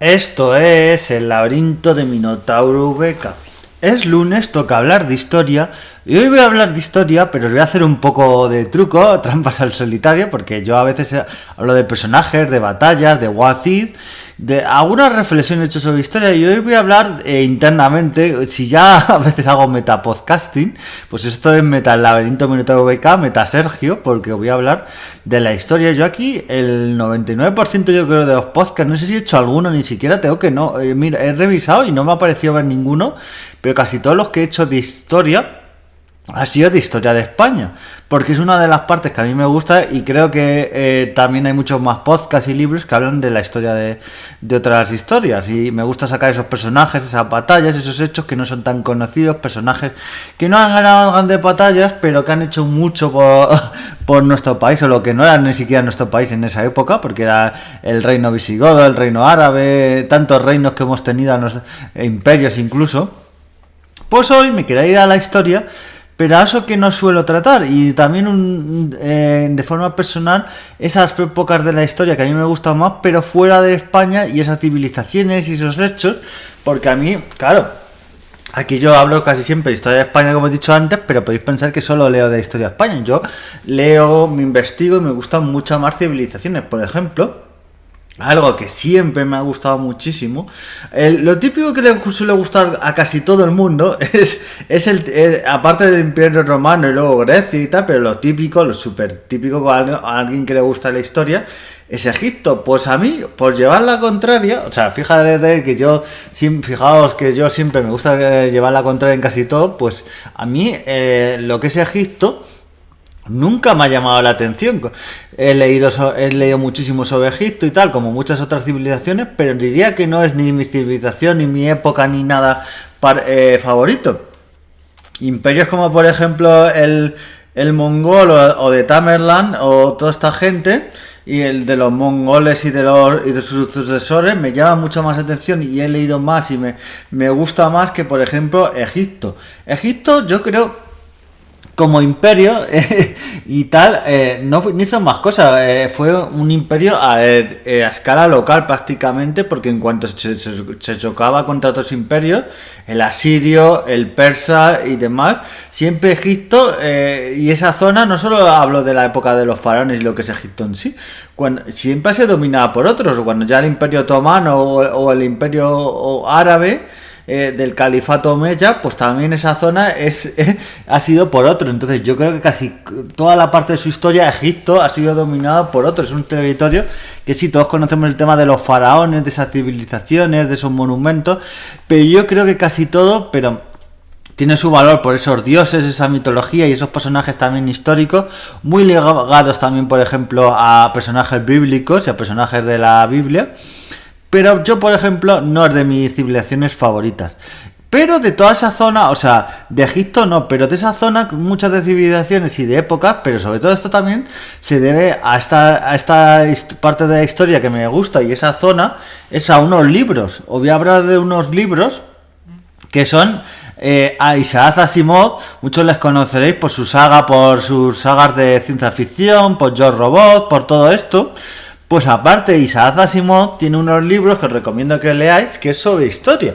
Esto es el laberinto de Minotauro VK. Es lunes, toca hablar de historia. Y hoy voy a hablar de historia, pero os voy a hacer un poco de truco, trampas al solitario, porque yo a veces hablo de personajes, de batallas, de What If, de algunas reflexiones hechas sobre historia. Y hoy voy a hablar internamente, si ya a veces hago metapodcasting, pues esto es meta el laberinto Minotauro VK, meta Sergio, porque voy a hablar de la historia. Yo aquí, el 99% yo creo de los podcasts, no sé si he hecho alguno, ni siquiera tengo que no. Mira, he revisado y no me ha parecido ver ninguno, pero casi todos los que he hecho de historia ha sido de historia de España, porque es una de las partes que a mí me gusta y creo que también hay muchos más podcasts y libros que hablan de la historia de otras historias, y me gusta sacar esos personajes, esas batallas, esos hechos que no son tan conocidos, personajes que no han ganado grandes batallas pero que han hecho mucho por nuestro país, o lo que no era ni siquiera nuestro país en esa época, porque era el reino visigodo, el reino árabe, tantos reinos que hemos tenido, imperios incluso. Pues hoy me quería ir a la historia, pero a eso que no suelo tratar, y también de forma personal esas épocas de la historia que a mí me gustan más, pero fuera de España, y esas civilizaciones y esos hechos, porque a mí, claro, aquí yo hablo casi siempre de historia de España, como he dicho antes, pero podéis pensar que solo leo de historia de España. Yo leo, me investigo y me gustan muchas más civilizaciones. Por ejemplo, algo que siempre me ha gustado muchísimo, lo típico que le suele gustar a casi todo el mundo es aparte del Imperio Romano y luego Grecia y tal, pero lo típico, lo súper típico a alguien que le gusta la historia es Egipto. Pues a mí, por llevar la contraria, o sea, fijaos que yo siempre me gusta llevar la contraria en casi todo, pues a mí lo que es Egipto nunca me ha llamado la atención. He leído muchísimo sobre Egipto y tal, como muchas otras civilizaciones, pero diría que no es ni mi civilización, ni mi época, ni nada favorito. Imperios como por ejemplo el mongol o de Tamerlán o toda esta gente, y el de los mongoles y de sus sucesores me llama mucho más atención, y he leído más y me gusta más que por ejemplo Egipto. Egipto, yo creo, como imperio y tal, no hizo más cosas, fue un imperio a escala local prácticamente, porque en cuanto se chocaba contra otros imperios, el asirio, el persa y demás, siempre Egipto y esa zona, no solo hablo de la época de los faraones y lo que es Egipto en sí, siempre ha sido dominada por otros. Cuando ya el imperio otomano o el imperio árabe, del califato omeya, pues también esa zona ha sido por otro. Entonces yo creo que casi toda la parte de su historia, Egipto ha sido dominada por otro. Es un territorio que sí, todos conocemos el tema de los faraones, de esas civilizaciones, de esos monumentos, pero yo creo que casi todo, pero tiene su valor por esos dioses, esa mitología y esos personajes también históricos, muy ligados también, por ejemplo, a personajes bíblicos y a personajes de la Biblia. Pero yo, por ejemplo, no es de mis civilizaciones favoritas. Pero de toda esa zona, o sea, de Egipto no, pero de esa zona, muchas de civilizaciones y de épocas, pero sobre todo esto también se debe a esta parte de la historia que me gusta, y esa zona es a unos libros. Os voy a hablar de unos libros que son a Isaac Asimov. Muchos les conoceréis por sus sagas de ciencia ficción, por Yo Robot, por todo esto. Pues aparte, Isaac Asimov tiene unos libros que os recomiendo que leáis, que es sobre historia.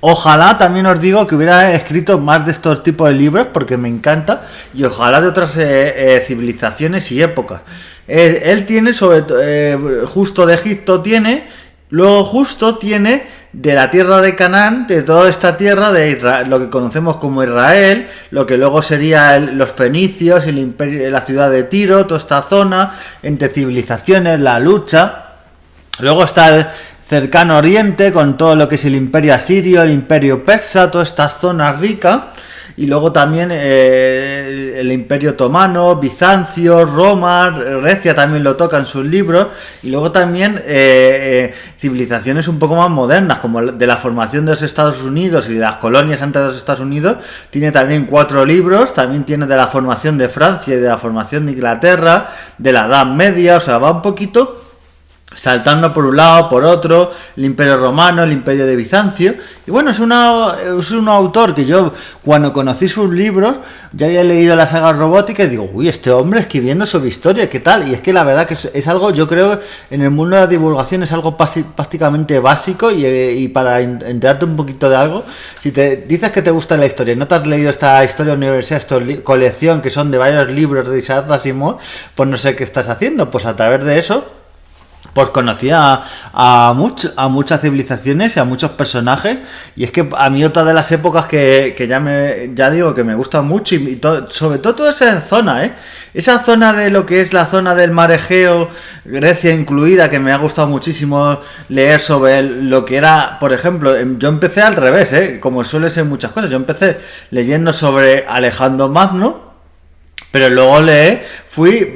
Ojalá, también os digo, que hubiera escrito más de estos tipos de libros, porque me encanta, y ojalá de otras civilizaciones y épocas. Él tiene justo de Egipto luego justo tiene de la tierra de Canaán, de toda esta tierra de Israel, lo que conocemos como Israel, lo que luego sería los fenicios, el imperio, la ciudad de Tiro, toda esta zona entre civilizaciones, la lucha. Luego está el cercano oriente con todo lo que es el imperio asirio, el imperio persa, toda esta zona rica. Y luego también el imperio otomano, Bizancio, Roma, Grecia también lo toca en sus libros. Y luego también civilizaciones un poco más modernas, como de la formación de los Estados Unidos y de las colonias antes de los Estados Unidos. Tiene también 4 libros. También tiene de la formación de Francia y de la formación de Inglaterra, de la Edad Media. O sea, va un poquito saltando por un lado, por otro, el Imperio Romano, el Imperio de Bizancio. Y bueno, es un autor que yo, cuando conocí sus libros, ya había leído la saga robótica y digo, uy, este hombre escribiendo sobre historia, ¿qué tal? Y es que la verdad que es algo, yo creo, en el mundo de la divulgación es algo prácticamente básico y para enterarte un poquito de algo, si te dices que te gusta la historia y no te has leído esta historia universal, esta colección que son de varios libros de Isaac Asimov, pues no sé qué estás haciendo, pues a través de eso pues conocía a muchas civilizaciones y a muchos personajes, y es que a mí otra de las épocas que ya digo que me gusta mucho, y sobre todo toda esa zona, esa zona de lo que es la zona del mar Egeo, Grecia incluida, que me ha gustado muchísimo leer sobre lo que era, por ejemplo, yo empecé al revés, como suele ser muchas cosas, yo empecé leyendo sobre Alejandro Magno, pero luego fui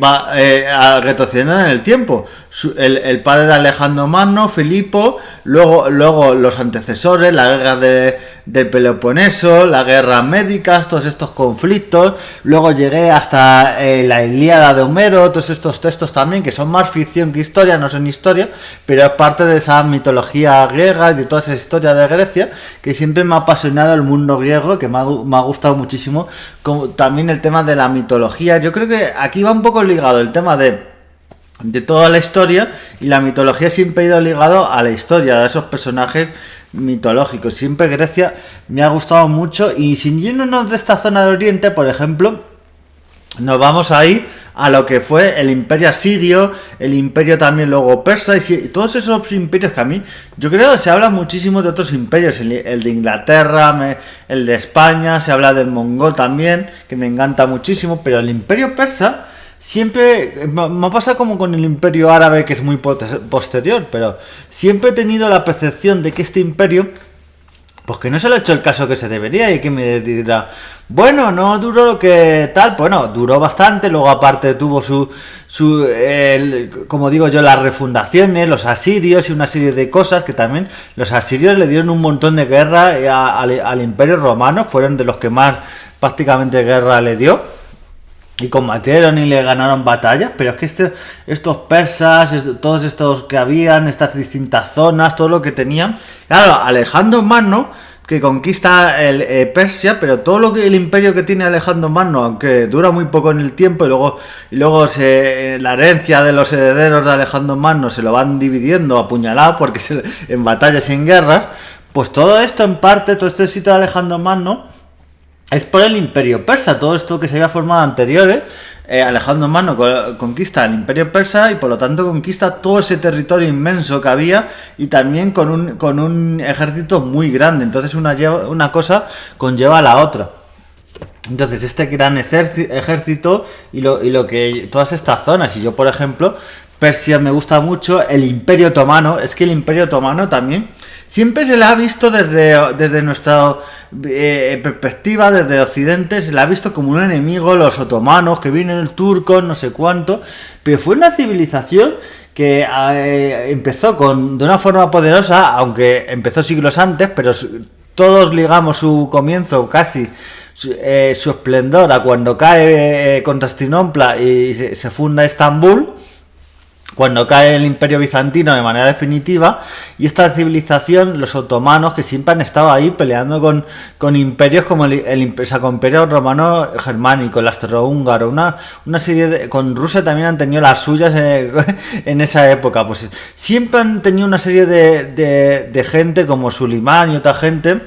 retrocediendo en el tiempo. El padre de Alejandro Magno, Filipo, luego los antecesores, la guerra del Peloponeso, las guerras médicas, todos estos conflictos. Luego llegué hasta la Ilíada de Homero, todos estos textos también, que son más ficción que historia, no son historia, pero es parte de esa mitología griega y de toda esa historia de Grecia, que siempre me ha apasionado el mundo griego, que me ha gustado muchísimo. Como también el tema de la mitología. Yo creo que aquí va un poco ligado el tema de toda la historia, y la mitología siempre ha ido ligado a la historia, a esos personajes mitológicos. Siempre Grecia me ha gustado mucho, y sin irnos de esta zona de Oriente, por ejemplo, nos vamos a ir a lo que fue el imperio asirio, el imperio también luego persa, y todos esos imperios que a mí, yo creo que se habla muchísimo de otros imperios, el de Inglaterra, el de España, se habla del mongol también, que me encanta muchísimo, pero el imperio persa siempre me pasa como con el imperio árabe, que es muy posterior, pero siempre he tenido la percepción de que este imperio, pues que no se le ha hecho el caso que se debería, y que me dirá, bueno, no duró lo que tal, bueno, duró bastante, luego aparte tuvo como digo yo, las refundaciones, los asirios y una serie de cosas que también los asirios le dieron un montón de guerra al imperio romano, fueron de los que más prácticamente guerra le dio. Y combatieron y le ganaron batallas, pero es que estos persas, todos estos que habían, estas distintas zonas, todo lo que tenían. Claro, Alejandro Magno, que conquista Persia, pero todo lo que el imperio que tiene Alejandro Magno, aunque dura muy poco en el tiempo, y luego la herencia de los herederos de Alejandro Magno se lo van dividiendo apuñalado, porque en batallas y en guerras, pues todo esto en parte, todo este sitio de Alejandro Magno, es por el imperio persa. Todo esto que se había formado anteriores, Alejandro Magno conquista el imperio persa, y por lo tanto conquista todo ese territorio inmenso que había, y también con un ejército muy grande. Entonces una cosa conlleva a la otra. Entonces este gran ejército y lo que todas estas zonas, y yo por ejemplo Persia me gusta mucho, el Imperio Otomano, es que el Imperio Otomano también siempre se le ha visto desde nuestra perspectiva, desde Occidente, se le ha visto como un enemigo, los otomanos, que vienen el turco, no sé cuánto, pero fue una civilización que empezó de una forma poderosa, aunque empezó siglos antes, pero todos ligamos su comienzo, casi su esplendor, a cuando cae Constantinopla y se funda Estambul, cuando cae el Imperio Bizantino de manera definitiva, y esta civilización, los otomanos, que siempre han estado ahí peleando con imperios como con el Imperio Romano Germánico, el Austrohúngaro, una serie con Rusia también han tenido las suyas en esa época. Pues siempre han tenido una serie de gente como Sulimán y otra gente,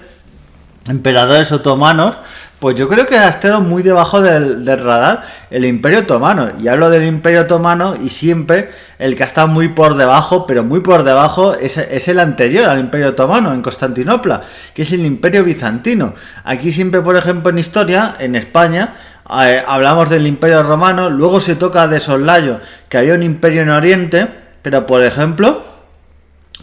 emperadores otomanos. Pues yo creo que ha estado muy debajo del radar el Imperio Otomano. Y hablo del Imperio Otomano, y siempre el que ha estado muy por debajo, pero muy por debajo, es el anterior al Imperio Otomano, en Constantinopla, que es el Imperio Bizantino. Aquí siempre, por ejemplo, en historia, en España, hablamos del Imperio Romano, luego se toca de soslayo que había un imperio en Oriente, pero por ejemplo,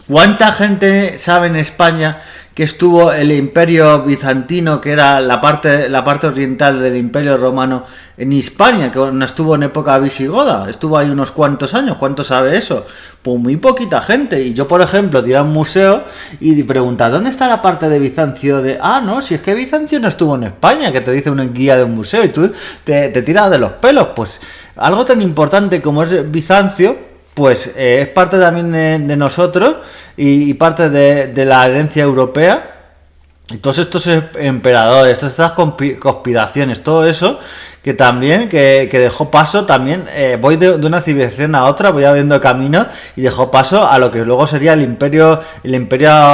¿cuánta gente sabe en España que estuvo el Imperio Bizantino, que era la parte oriental del Imperio Romano, en Hispania, que no estuvo en época visigoda? Estuvo ahí unos cuantos años. ¿Cuánto sabe eso? Pues muy poquita gente. Y yo, por ejemplo, ir a un museo y preguntar, ¿dónde está la parte de Bizancio? No, si es que Bizancio no estuvo en España, que te dice una guía de un museo, y tú te tiras de los pelos. Pues algo tan importante como es Bizancio pues es parte también de nosotros y parte de la herencia europea. Y todos estos emperadores, todas estas conspiraciones, todo eso que también, que dejó paso también, voy de una civilización a otra, voy abriendo camino y dejó paso a lo que luego sería el imperio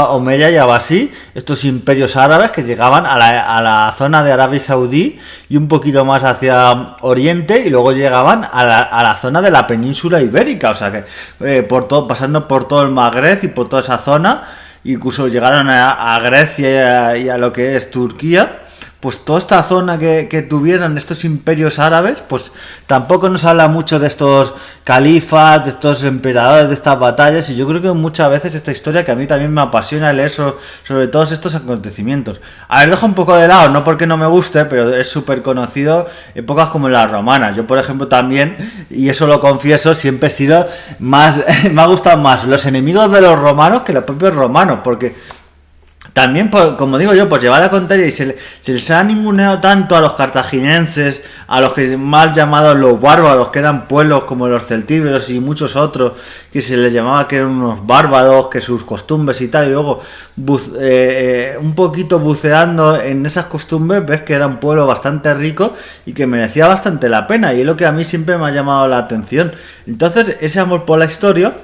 Omeya y Abasí, estos imperios árabes que llegaban a la zona de Arabia Saudí y un poquito más hacia Oriente y luego llegaban a la zona de la península ibérica, o sea que pasando por todo el Magreb y por toda esa zona, incluso llegaron a Grecia y a lo que es Turquía. Pues toda esta zona que tuvieron estos imperios árabes, pues tampoco nos habla mucho de estos califas, de estos emperadores, de estas batallas, y yo creo que muchas veces esta historia que a mí también me apasiona leer sobre todos estos acontecimientos. A ver, dejo un poco de lado, no porque no me guste, pero es súper conocido épocas como las romanas. Yo, por ejemplo, también, y eso lo confieso, siempre he sido más, me ha gustado más los enemigos de los romanos que los propios romanos, porque también, como digo yo, por llevar la contraria, y se les ha ninguneado tanto a los cartagineses, a los que mal llamados los bárbaros, que eran pueblos como los celtíberos y muchos otros, que se les llamaba que eran unos bárbaros, que sus costumbres y tal, y luego un poquito buceando en esas costumbres, ves que era un pueblo bastante rico y que merecía bastante la pena, y es lo que a mí siempre me ha llamado la atención. Entonces, ese amor por la historia.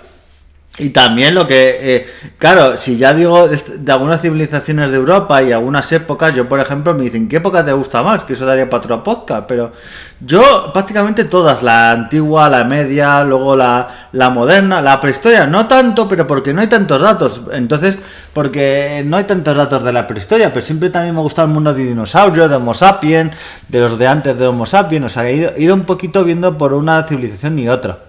Y también lo que, claro, si ya digo de algunas civilizaciones de Europa y algunas épocas, yo por ejemplo me dicen, ¿qué época te gusta más? Que eso daría para otro podcast, pero yo prácticamente todas, la antigua, la media, luego la moderna, la prehistoria, no tanto, pero porque no hay tantos datos, entonces, porque no hay tantos datos de la prehistoria, pero siempre también me gusta el mundo de dinosaurios, de Homo sapiens, de los de antes de Homo sapiens, o sea, he ido un poquito viendo por una civilización y otra.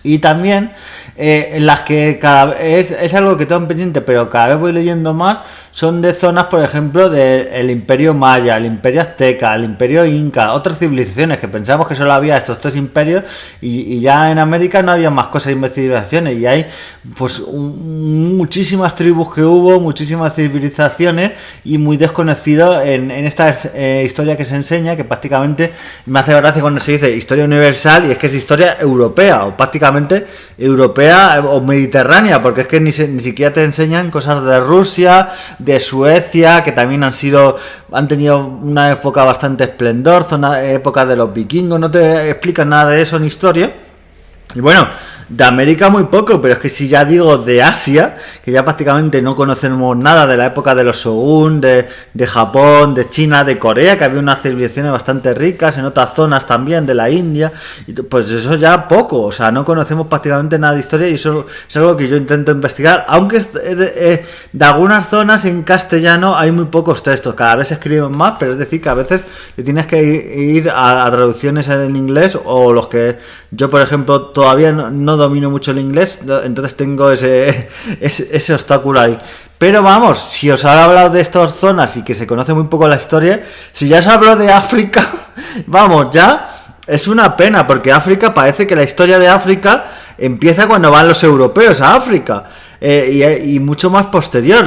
Y también en las que es algo que tengo pendiente, pero cada vez voy leyendo más, son de zonas, por ejemplo, del Imperio Maya, el Imperio Azteca, el Imperio Inca, otras civilizaciones que pensábamos que solo había estos tres imperios y ya en América no había más cosas y civilizaciones, y hay pues muchísimas tribus que hubo, muchísimas civilizaciones y muy desconocido en esta historia que se enseña, que prácticamente me hace gracia cuando se dice historia universal, y es que es historia europea o prácticamente europea o mediterránea, porque es que ni siquiera te enseñan cosas de Rusia, de Suecia, que también han tenido una época bastante esplendor, época de los vikingos, no te explican nada de eso en historia. Y bueno, de América muy poco, pero es que si ya digo de Asia, que ya prácticamente no conocemos nada de la época de los Shogun, de Japón, de China, de Corea, que había unas civilizaciones bastante ricas, en otras zonas también, de la India, y pues eso ya poco, o sea, no conocemos prácticamente nada de historia y eso es algo que yo intento investigar, aunque de algunas zonas en castellano hay muy pocos textos, cada vez se escriben más, pero es decir que a veces te tienes que ir a traducciones en inglés, o los que yo, por ejemplo, todavía no domino mucho el inglés, entonces tengo ese obstáculo ahí. Pero vamos, si os he hablado de estas zonas y que se conoce muy poco la historia, si ya os hablo de África, vamos, ya es una pena, porque África, parece que la historia de África empieza cuando van los europeos a África. Y mucho más posterior.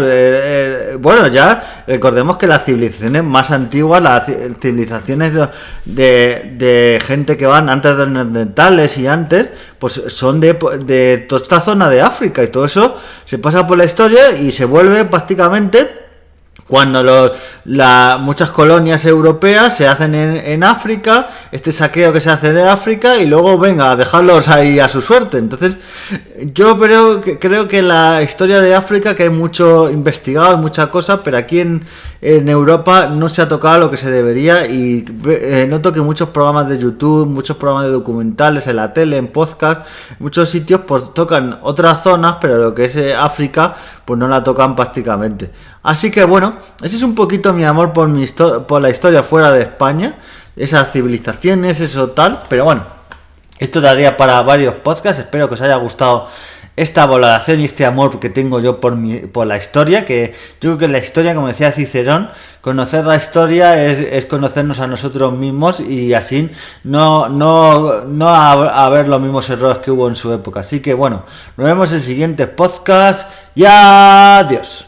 Bueno, ya recordemos que las civilizaciones más antiguas, las civilizaciones de gente que van antes de los neandertales y antes, pues son de toda esta zona de África, y todo eso se pasa por la historia y se vuelve prácticamente cuando muchas colonias europeas se hacen en África, este saqueo que se hace de África, y luego venga a dejarlos ahí a su suerte. Entonces yo creo que la historia de África, que hay mucho investigado, muchas cosas, pero aquí en Europa no se ha tocado lo que se debería, y noto que muchos programas de YouTube, muchos programas de documentales en la tele, en podcast, muchos sitios pues tocan otras zonas, pero lo que es África pues no la tocan prácticamente. Así que bueno, ese es un poquito mi amor por la historia fuera de España, esas civilizaciones, eso tal, pero bueno, esto daría para varios podcasts. Espero que os haya gustado esta valoración y este amor que tengo yo por la historia, que yo creo que la historia, como decía Cicerón, conocer la historia es conocernos a nosotros mismos, y así no haber los mismos errores que hubo en su época. Así que bueno, nos vemos en el siguiente podcast y adiós.